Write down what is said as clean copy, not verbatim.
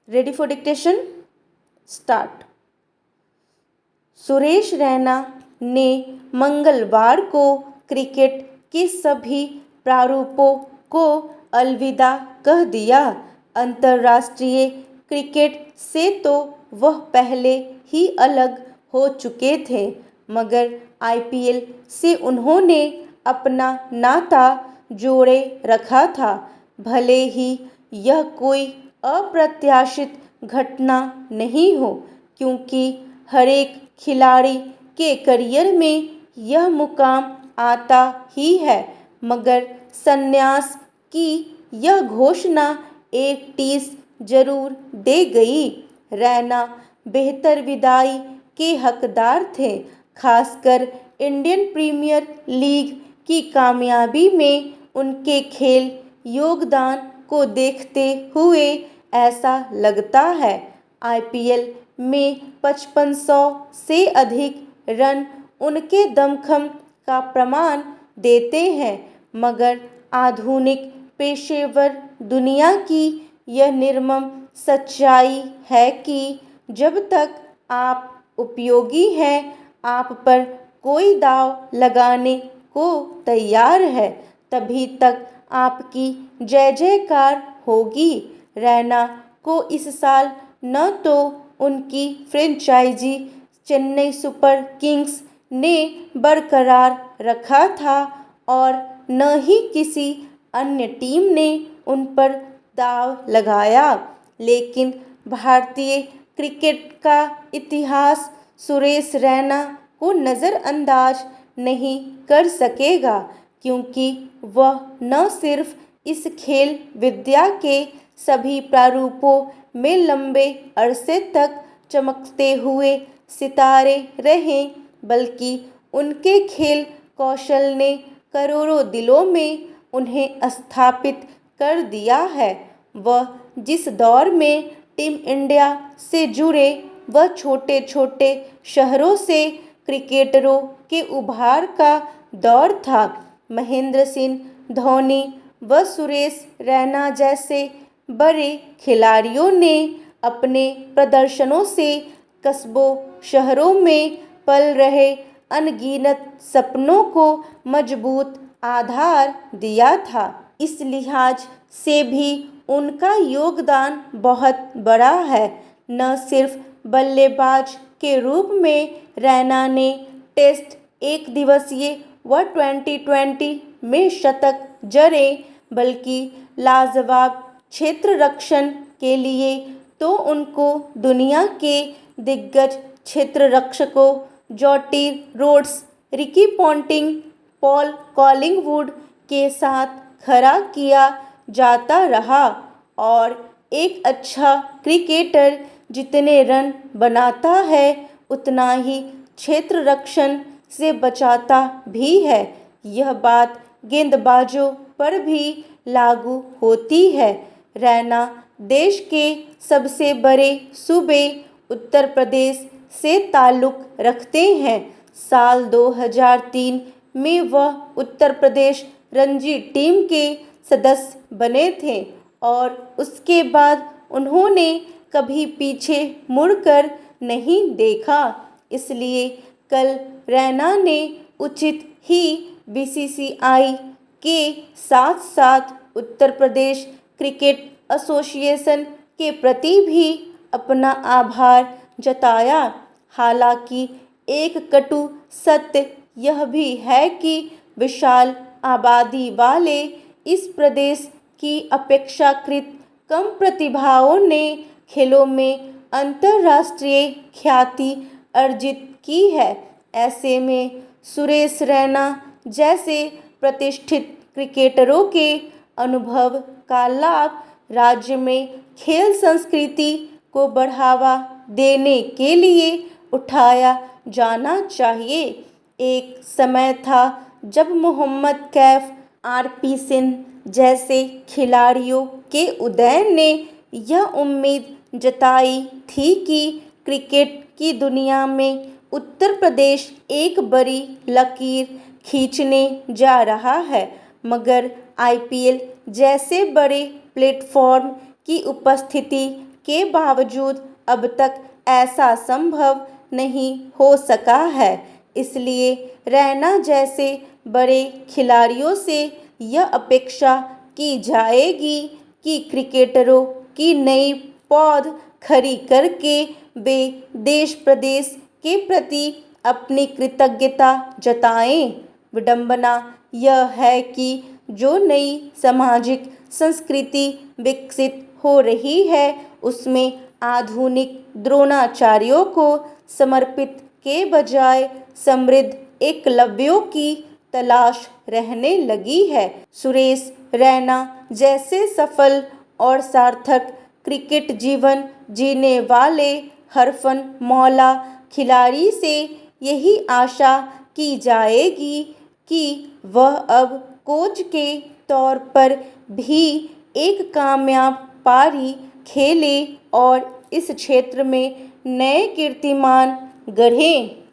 Ready for dictation? Start. Suresh Raina ने मंगलवार को क्रिकेट के सभी प्रारूपों को अलविदा कह दिया। अंतर्राष्ट्रीय क्रिकेट से तो वह पहले ही अलग हो चुके थे, मगर आईपीएल से उन्होंने अपना नाता जोड़े रखा था। भले ही यह कोई अप्रत्याशित घटना नहीं हो, क्योंकि हर एक खिलाड़ी के करियर में यह मुकाम आता ही है, मगर संन्यास की यह घोषणा एक टीस जरूर दे गई। रैना बेहतर विदाई के हकदार थे, खासकर इंडियन प्रीमियर लीग की कामयाबी में उनके खेल योगदान को देखते हुए ऐसा लगता है। आईपीएल में 5500 से अधिक रन उनके दमखम का प्रमाण देते हैं, मगर आधुनिक पेशेवर दुनिया की यह निर्मम सच्चाई है कि जब तक आप उपयोगी हैं, आप पर कोई दाव लगाने को तैयार है, तभी तक आपकी जय जयकार होगी। रैना को इस साल न तो उनकी फ्रेंचाइजी चेन्नई सुपर किंग्स ने बरकरार रखा था और न ही किसी अन्य टीम ने उन पर दाव लगाया, लेकिन भारतीय क्रिकेट का इतिहास सुरेश रैना को नज़रअंदाज नहीं कर सकेगा, क्योंकि वह न सिर्फ इस खेल विद्या के सभी प्रारूपों में लंबे अरसे तक चमकते हुए सितारे रहे, बल्कि उनके खेल कौशल ने करोड़ों दिलों में उन्हें स्थापित कर दिया है। वह जिस दौर में टीम इंडिया से जुड़े वह छोटे छोटे शहरों से क्रिकेटरों के उभार का दौर था। महेंद्र सिंह धोनी व सुरेश रैना जैसे बड़े खिलाड़ियों ने अपने प्रदर्शनों से कस्बों शहरों में पल रहे अनगिनत सपनों को मजबूत आधार दिया था। इस लिहाज से भी उनका योगदान बहुत बड़ा है। न सिर्फ बल्लेबाज के रूप में रैना ने टेस्ट, एक दिवसीय व T20 में शतक जड़े, बल्कि लाजवाब क्षेत्र रक्षण के लिए तो उनको दुनिया के दिग्गज क्षेत्र रक्षकों Jonty Rhodes, Ricky Ponting, Paul Collingwood के साथ खड़ा किया जाता रहा। और एक अच्छा क्रिकेटर जितने रन बनाता है, उतना ही क्षेत्र रक्षण से बचाता भी है। यह बात गेंदबाजों पर भी लागू होती है। रैना देश के सबसे बड़े सूबे उत्तर प्रदेश से ताल्लुक़ रखते हैं। साल 2003 में वह उत्तर प्रदेश रणजी टीम के सदस्य बने थे और उसके बाद उन्होंने कभी पीछे मुड़कर नहीं देखा। इसलिए कल रैना ने उचित ही बीसीसीआई के साथ साथ उत्तर प्रदेश क्रिकेट एसोसिएशन के प्रति भी अपना आभार जताया। हालांकि एक कटु सत्य यह भी है कि विशाल आबादी वाले इस प्रदेश की अपेक्षाकृत कम प्रतिभाओं ने खेलों में अंतर्राष्ट्रीय ख्याति अर्जित की है। ऐसे में सुरेश रैना जैसे प्रतिष्ठित क्रिकेटरों के अनुभव का लाभ राज्य में खेल संस्कृति को बढ़ावा देने के लिए उठाया जाना चाहिए। एक समय था जब मोहम्मद कैफ, आरपी सिंह जैसे खिलाड़ियों के उदय ने यह उम्मीद जताई थी कि क्रिकेट की दुनिया में उत्तर प्रदेश एक बड़ी लकीर खींचने जा रहा है, मगर आईपीएल जैसे बड़े प्लेटफॉर्म की उपस्थिति के बावजूद अब तक ऐसा संभव नहीं हो सका है। इसलिए रैना जैसे बड़े खिलाड़ियों से यह अपेक्षा की जाएगी कि क्रिकेटरों की नई पौध खड़ी करके वे देश प्रदेश के प्रति अपनी कृतज्ञता जताएं। विडंबना यह है कि जो नई सामाजिक संस्कृति विकसित हो रही है उसमें आधुनिक द्रोणाचार्यों को समर्पित के बजाय समृद्ध एकलव्यों की तलाश रहने लगी है। सुरेश रैना जैसे सफल और सार्थक क्रिकेट जीवन जीने वाले हरफनमौला खिलाड़ी से यही आशा की जाएगी कि वह अब कोच के तौर पर भी एक कामयाब पारी खेले और इस क्षेत्र में नए कीर्तिमान गढ़ें।